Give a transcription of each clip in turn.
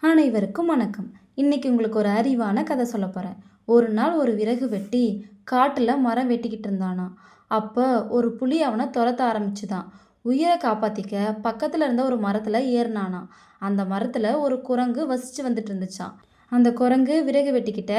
அனைவருக்கும் வணக்கம். இன்னைக்கு உங்களுக்கு ஒரு அறிவான கதை சொல்ல போகிறேன். ஒரு நாள் ஒரு விறகு வெட்டி காட்டில் மரம் வெட்டிக்கிட்டு இருந்தானா. அப்போ ஒரு புலி அவனை துரத்த ஆரம்பிச்சுதான். உயிரை காப்பாற்றிக்க பக்கத்தில் இருந்த ஒரு மரத்தில் ஏறினானா. அந்த மரத்தில் ஒரு குரங்கு வசித்து வந்துட்டு இருந்துச்சான். அந்த குரங்கு விறகு வெட்டிக்கிட்ட,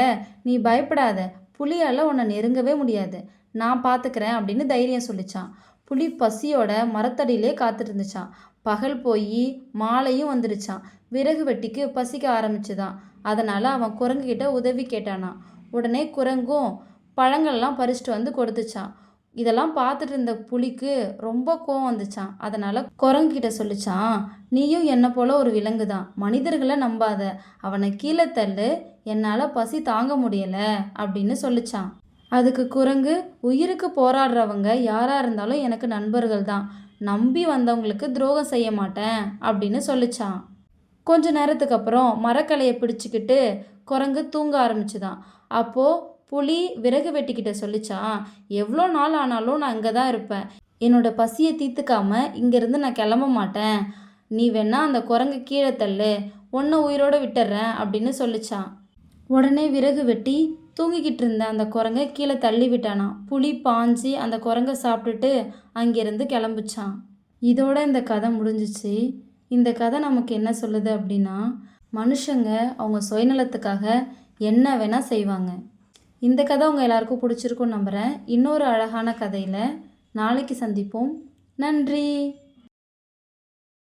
நீ பயப்படாத, புலியால் உன்னை நெருங்கவே முடியாது, நான் பார்த்துக்கிறேன் அப்படின்னு தைரியம் சொல்லிச்சான். புலி பசியோட மரத்தடியிலே காத்துட்டு இருந்துச்சான். பகல் போய் மாலையும் வந்துடுச்சான். விறகு வெட்டிக்கு பசிக்க ஆரம்பிச்சுதான். அதனால் அவன் குரங்குகிட்ட உதவி கேட்டானான். உடனே குரங்கும் பழங்கள்லாம் பறிச்சுட்டு வந்து கொடுத்துச்சான். இதெல்லாம் பார்த்துட்டு இருந்த புலிக்கு ரொம்ப கோவம் வந்துச்சான். அதனால் குரங்குகிட்ட சொல்லிச்சான், நீயும் என்னை போல ஒரு விலங்கு தான், மனிதர்களை நம்பாத, அவனை கீழே தள்ளு, என்னால் பசி தாங்க முடியலை அப்படின்னு சொல்லிச்சான். அதுக்கு குரங்கு, உயிருக்கு போராடுறவங்க யாராக இருந்தாலும் எனக்கு நண்பர்கள் தான், நம்பி வந்தவங்களுக்கு துரோகம் செய்ய மாட்டேன் அப்படின்னு சொல்லிச்சான். கொஞ்ச நேரத்துக்கு அப்புறம் மரக்கலையை பிடிச்சிக்கிட்டு குரங்கு தூங்க ஆரம்பிச்சுதான். அப்போது புலி விறகு வெட்டிக்கிட்ட சொல்லிச்சான், எவ்வளோ நாள் ஆனாலும் நான் இங்கே தான் இருப்பேன், என்னோட பசியை தீர்த்துக்காம இங்கேருந்து நான் கிளம்ப மாட்டேன், நீ வேணா அந்த குரங்கு கீழே தள்ளு, ஒன்றை உயிரோடு விட்டுறேன் அப்படின்னு சொல்லிச்சான். உடனே விறகு வெட்டி தூங்கிக்கிட்டு இருந்த அந்த குரங்கை கீழே தள்ளி விட்டானான். புலி பாஞ்சி அந்த குரங்கை சாப்பிட்டுட்டு அங்கேருந்து கிளம்பிச்சான். இதோட இந்த கதை முடிஞ்சிச்சு. இந்த கதை நமக்கு என்ன சொல்லுது அப்படின்னா, மனுஷங்க அவங்க சுயநலத்துக்காக என்ன வேணால் செய்வாங்க. இந்த கதை உங்கள் எல்லாருக்கும் பிடிச்சிருக்குன்னு நம்புகிறேன். இன்னொரு அழகான கதையில் நாளைக்கு சந்திப்போம். நன்றி.